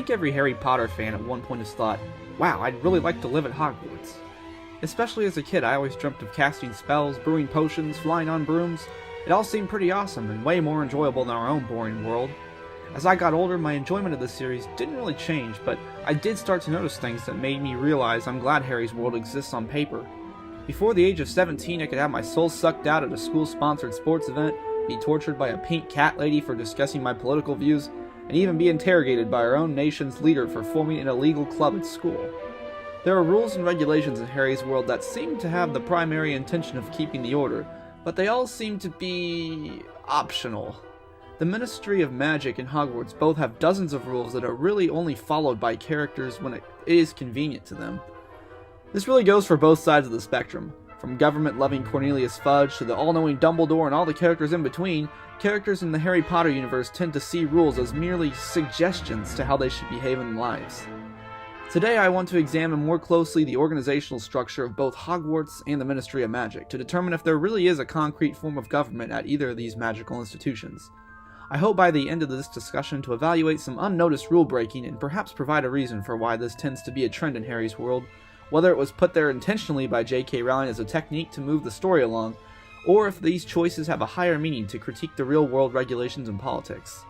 think every Harry Potter fan at one point has thought, wow, I'd really like to live at Hogwarts. Especially as a kid, I always dreamt of casting spells, brewing potions, flying on brooms. It all seemed pretty awesome and way more enjoyable than our own boring world. As I got older, my enjoyment of the series didn't really change, but I did start to notice things that made me realize I'm glad Harry's world exists on paper. Before the age of 17, I could have my soul sucked out at a school-sponsored sports event, be tortured by a pink cat lady for discussing my political views, and even be interrogated by our own nation's leader for forming an illegal club at school. There are rules and regulations in Harry's world that seem to have the primary intention of keeping the order, but they all seem to be optional. The Ministry of Magic and Hogwarts both have dozens of rules that are really only followed by characters when it is convenient to them. This really goes for both sides of the spectrum. From government-loving Cornelius Fudge to the all-knowing Dumbledore and all the characters in between, characters in the Harry Potter universe tend to see rules as merely suggestions to how they should behave in lives. Today I want to examine more closely the organizational structure of both Hogwarts and the Ministry of Magic to determine if there really is a concrete form of government at either of these magical institutions. I hope by the end of this discussion to evaluate some unnoticed rule breaking and perhaps provide a reason for why this tends to be a trend in Harry's world, whether it was put there intentionally by J.K. Rowling as a technique to move the story along, or if these choices have a higher meaning to critique the real-world regulations and politics.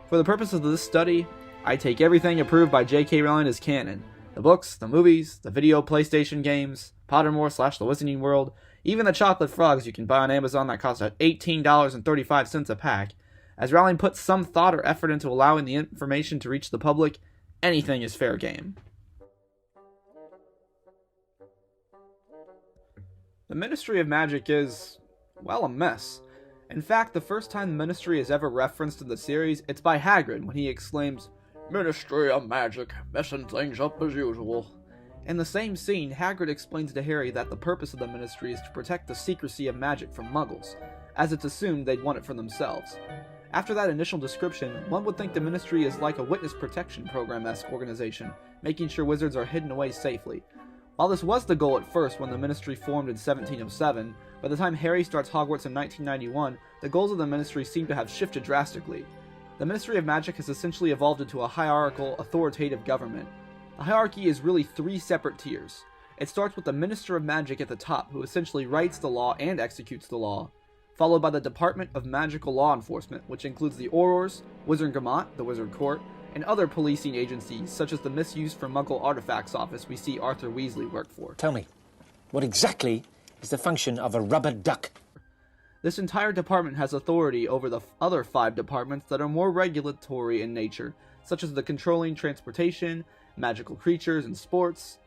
For the purpose of this study, I take everything approved by J.K. Rowling as canon. The books, the movies, the video PlayStation games, Pottermore / the Wizarding World, even the chocolate frogs you can buy on Amazon that cost $18.35 a pack. As Rowling puts some thought or effort into allowing the information to reach the public, anything is fair game. The Ministry of Magic is, well, a mess. In fact, the first time the Ministry is ever referenced in the series, it's by Hagrid when he exclaims, "Ministry of Magic, messing things up as usual." In the same scene, Hagrid explains to Harry that the purpose of the Ministry is to protect the secrecy of magic from Muggles, as it's assumed they'd want it for themselves. After that initial description, one would think the Ministry is like a witness protection program-esque organization, making sure wizards are hidden away safely. While this was the goal at first when the Ministry formed in 1707, by the time Harry starts Hogwarts in 1991, the goals of the Ministry seem to have shifted drastically. The Ministry of Magic has essentially evolved into a hierarchical, authoritative government. The hierarchy is really three separate tiers. It starts with the Minister of Magic at the top, who essentially writes the law and executes the law, followed by the Department of Magical Law Enforcement, which includes the Aurors, Wizardgamot, the Wizard Court, and other policing agencies, such as the Misuse for Muggle Artifacts Office we see Arthur Weasley work for. Tell me, what exactly is the function of a rubber duck? This entire department has authority over the other 5 departments that are more regulatory in nature, such as the controlling transportation, magical creatures, and sports.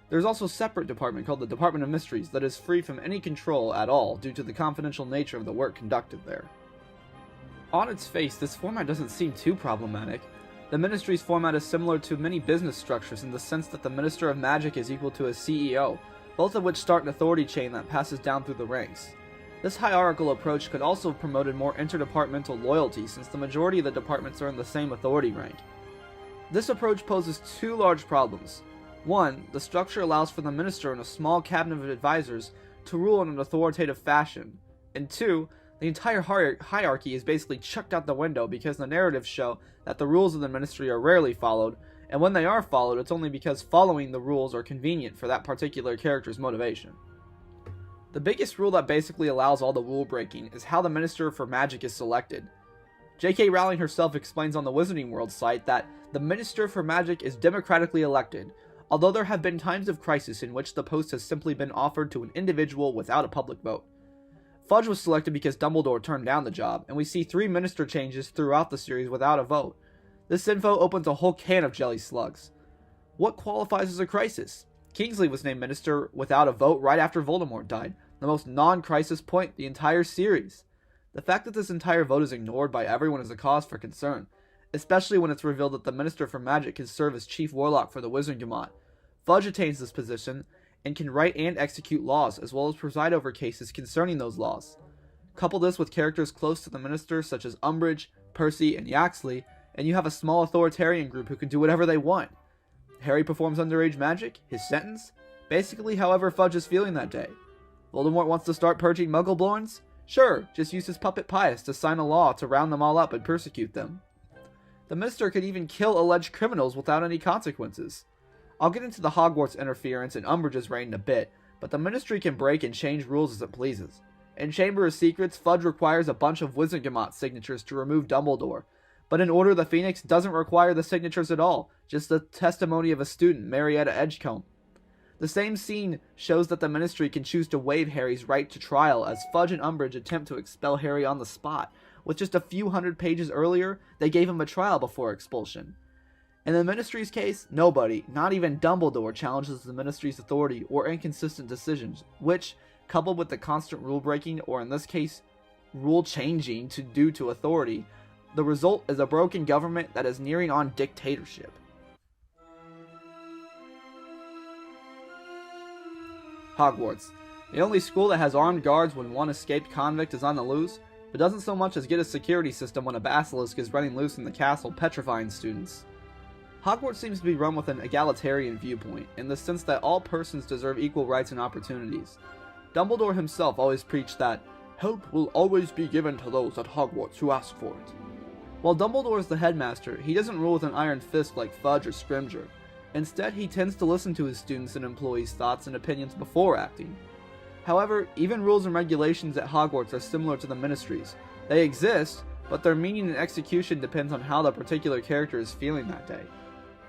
There's also a separate department called the Department of Mysteries that is free from any control at all due to the confidential nature of the work conducted there. On its face, this format doesn't seem too problematic. The Ministry's format is similar to many business structures in the sense that the Minister of Magic is equal to a CEO, both of which start an authority chain that passes down through the ranks. This hierarchical approach could also have promoted more interdepartmental loyalty since the majority of the departments are in the same authority rank. This approach poses 2 large problems. 1, the structure allows for the minister and a small cabinet of advisors to rule in an authoritative fashion. And 2, the entire hierarchy is basically chucked out the window because the narratives show that the rules of the ministry are rarely followed, and when they are followed, it's only because following the rules are convenient for that particular character's motivation. The biggest rule that basically allows all the rule breaking is how the Minister for Magic is selected. J.K. Rowling herself explains on the Wizarding World site that the Minister for Magic is democratically elected, although there have been times of crisis in which the post has simply been offered to an individual without a public vote. Fudge was selected because Dumbledore turned down the job, and we see 3 minister changes throughout the series without a vote. This info opens a whole can of jelly slugs. What qualifies as a crisis? Kingsley was named minister without a vote right after Voldemort died, the most non-crisis point in the entire series. The fact that this entire vote is ignored by everyone is a cause for concern, especially when it's revealed that the Minister for Magic can serve as Chief Warlock for the Wizardgamot. Fudge attains this position, and can write and execute laws, as well as preside over cases concerning those laws. Couple this with characters close to the minister such as Umbridge, Percy, and Yaxley, and you have a small authoritarian group who can do whatever they want. Harry performs underage magic, his sentence, basically however Fudge is feeling that day. Voldemort wants to start purging Muggleborns? Sure, just use his puppet Pius to sign a law to round them all up and persecute them. The minister could even kill alleged criminals without any consequences. I'll get into the Hogwarts interference in Umbridge's reign in a bit, but the Ministry can break and change rules as it pleases. In Chamber of Secrets, Fudge requires a bunch of Wizengamot signatures to remove Dumbledore, but in Order of the Phoenix doesn't require the signatures at all, just the testimony of a student, Marietta Edgecombe. The same scene shows that the Ministry can choose to waive Harry's right to trial as Fudge and Umbridge attempt to expel Harry on the spot. With just a few hundred pages earlier, they gave him a trial before expulsion. In the Ministry's case, nobody, not even Dumbledore, challenges the Ministry's authority or inconsistent decisions, which, coupled with the constant rule-breaking, or in this case, rule-changing due to authority, the result is a broken government that is nearing on dictatorship. Hogwarts. The only school that has armed guards when one escaped convict is on the loose, but doesn't so much as get a security system when a basilisk is running loose in the castle petrifying students. Hogwarts seems to be run with an egalitarian viewpoint, in the sense that all persons deserve equal rights and opportunities. Dumbledore himself always preached that help will always be given to those at Hogwarts who ask for it. While Dumbledore is the headmaster, he doesn't rule with an iron fist like Fudge or Scrimgeour. Instead, he tends to listen to his students' and employees' thoughts and opinions before acting. However, even rules and regulations at Hogwarts are similar to the Ministry's. They exist, but their meaning and execution depends on how the particular character is feeling that day.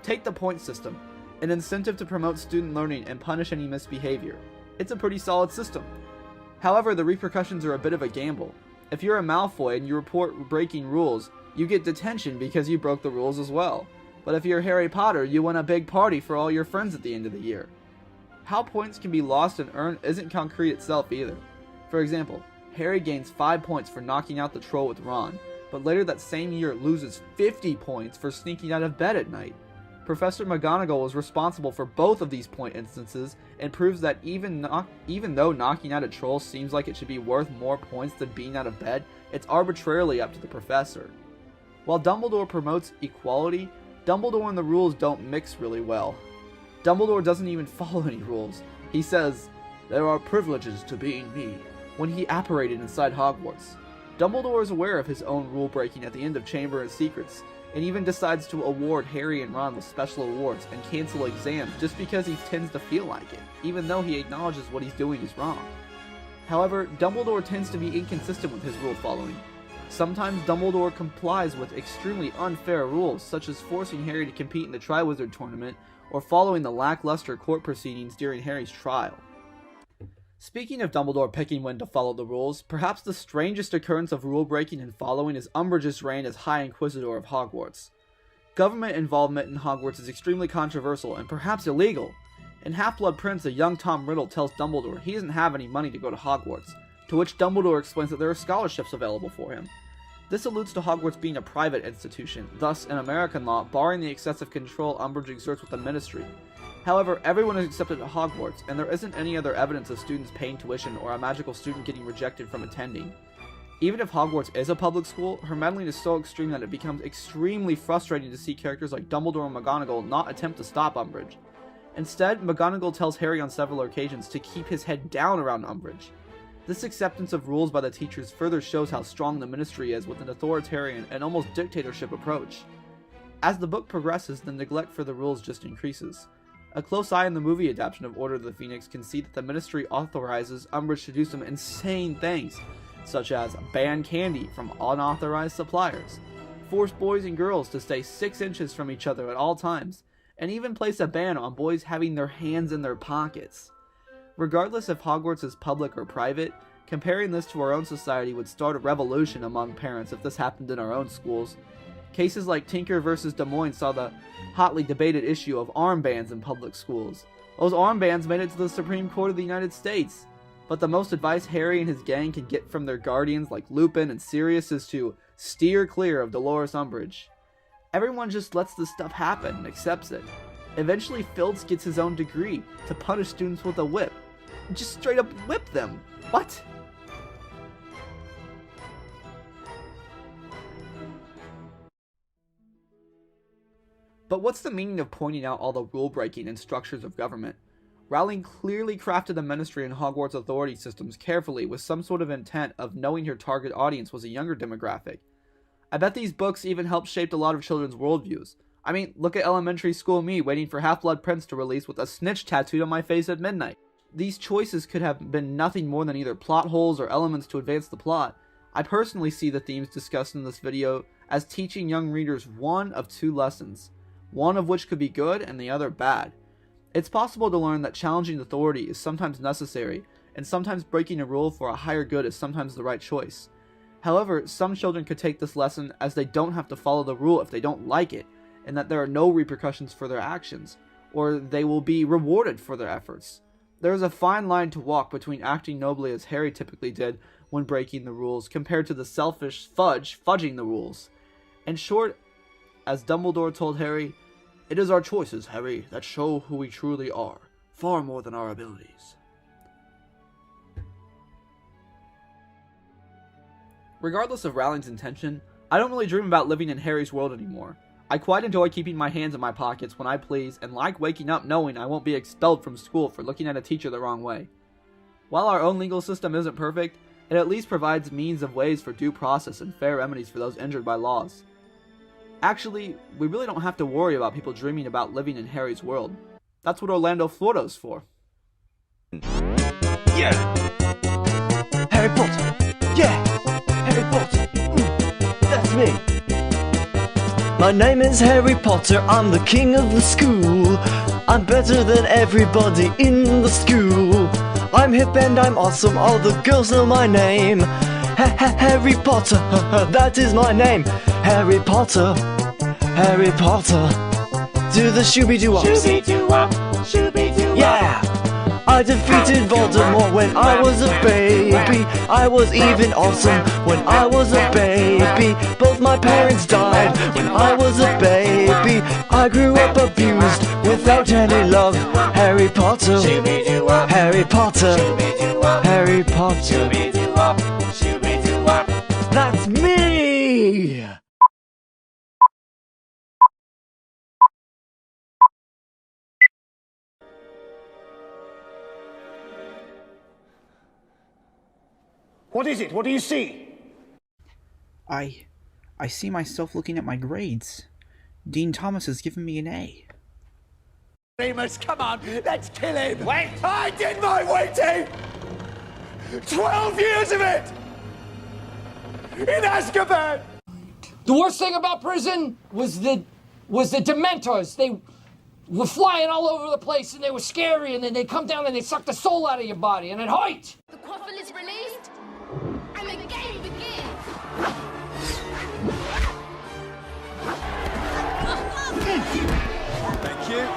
Take the point system, an incentive to promote student learning and punish any misbehavior. It's a pretty solid system. However, the repercussions are a bit of a gamble. If you're a Malfoy and you report breaking rules, you get detention because you broke the rules as well. But if you're Harry Potter, you win a big party for all your friends at the end of the year. How points can be lost and earned isn't concrete itself either. For example, Harry gains 5 points for knocking out the troll with Ron, but later that same year loses 50 points for sneaking out of bed at night. Professor McGonagall was responsible for both of these point instances and proves that even though knocking out a troll seems like it should be worth more points than being out of bed, it's arbitrarily up to the professor. While Dumbledore promotes equality, Dumbledore and the rules don't mix really well. Dumbledore doesn't even follow any rules. He says, "There are privileges to being me," when he apparated inside Hogwarts. Dumbledore is aware of his own rule-breaking at the end of Chamber of Secrets, and even decides to award Harry and Ron with special awards and cancel exams just because he tends to feel like it, even though he acknowledges what he's doing is wrong. However, Dumbledore tends to be inconsistent with his rule following. Sometimes Dumbledore complies with extremely unfair rules, such as forcing Harry to compete in the Triwizard Tournament, or following the lackluster court proceedings during Harry's trial. Speaking of Dumbledore picking when to follow the rules, perhaps the strangest occurrence of rule-breaking and following is Umbridge's reign as High Inquisitor of Hogwarts. Government involvement in Hogwarts is extremely controversial and perhaps illegal. In Half-Blood Prince, a young Tom Riddle tells Dumbledore he doesn't have any money to go to Hogwarts, to which Dumbledore explains that there are scholarships available for him. This alludes to Hogwarts being a private institution, thus, in American law, barring the excessive control Umbridge exerts with the Ministry. However, everyone is accepted at Hogwarts, and there isn't any other evidence of students paying tuition or a magical student getting rejected from attending. Even if Hogwarts is a public school, her meddling is so extreme that it becomes extremely frustrating to see characters like Dumbledore and McGonagall not attempt to stop Umbridge. Instead, McGonagall tells Harry on several occasions to keep his head down around Umbridge. This acceptance of rules by the teachers further shows how strong the Ministry is with an authoritarian and almost dictatorship approach. As the book progresses, the neglect for the rules just increases. A close eye in the movie adaptation of Order of the Phoenix can see that the Ministry authorizes Umbridge to do some insane things, such as ban candy from unauthorized suppliers, force boys and girls to stay 6 inches from each other at all times, and even place a ban on boys having their hands in their pockets. Regardless if Hogwarts is public or private, comparing this to our own society would start a revolution among parents if this happened in our own schools. Cases like Tinker vs. Des Moines saw the hotly debated issue of armbands in public schools. Those armbands made it to the Supreme Court of the United States. But the most advice Harry and his gang can get from their guardians like Lupin and Sirius is to steer clear of Dolores Umbridge. Everyone just lets this stuff happen and accepts it. Eventually, Filch gets his own degree to punish students with a whip. Just straight up whip them. What? But what's the meaning of pointing out all the rule-breaking and structures of government? Rowling clearly crafted the Ministry and Hogwarts authority systems carefully with some sort of intent of knowing her target audience was a younger demographic. I bet these books even helped shape a lot of children's worldviews. I mean, look at elementary school me waiting for Half-Blood Prince to release with a snitch tattooed on my face at midnight. These choices could have been nothing more than either plot holes or elements to advance the plot. I personally see the themes discussed in this video as teaching young readers one of two lessons, one of which could be good and the other bad. It's possible to learn that challenging authority is sometimes necessary, and sometimes breaking a rule for a higher good is sometimes the right choice. However, some children could take this lesson as they don't have to follow the rule if they don't like it, and that there are no repercussions for their actions, or they will be rewarded for their efforts. There is a fine line to walk between acting nobly as Harry typically did when breaking the rules, compared to the selfish Fudge fudging the rules. In short, as Dumbledore told Harry, "It is our choices, Harry, that show who we truly are, far more than our abilities." Regardless of Rowling's intention, I don't really dream about living in Harry's world anymore. I quite enjoy keeping my hands in my pockets when I please, and like waking up knowing I won't be expelled from school for looking at a teacher the wrong way. While our own legal system isn't perfect, it at least provides means of ways for due process and fair remedies for those injured by laws. Actually, we really don't have to worry about people dreaming about living in Harry's world. That's what Orlando Florida's for. Yeah! Harry Potter! Yeah! Harry Potter! That's me! My name is Harry Potter, I'm the king of the school. I'm better than everybody in the school. I'm hip and I'm awesome, all the girls know my name. Harry Potter, that is my name. Harry Potter, Harry Potter. Do the shooby-doo-wop. Shooby-doo-wop, shooby-doo-wop. Yeah! I defeated Voldemort when I was a baby. I was even awesome when I was a baby. Both my parents died when I was a baby. I grew up abused without any love. Harry Potter, Shooby-doo-wop, Harry Potter, shooby-doo-wop, Harry Potter. shooby-doo-wop, shooby-doo-wop. That's me! What is it? What do you see? I see myself looking at my grades. Dean Thomas has given me an A. Remus, come on, let's kill him! Wait! I did my waiting! 12 years of it! In Azkaban! The worst thing about prison was the Dementors. They were flying all over the place and they were scary, and then they come down and they suck the soul out of your body, and it hurt. The quaffle is released, and the game begins! Thank you.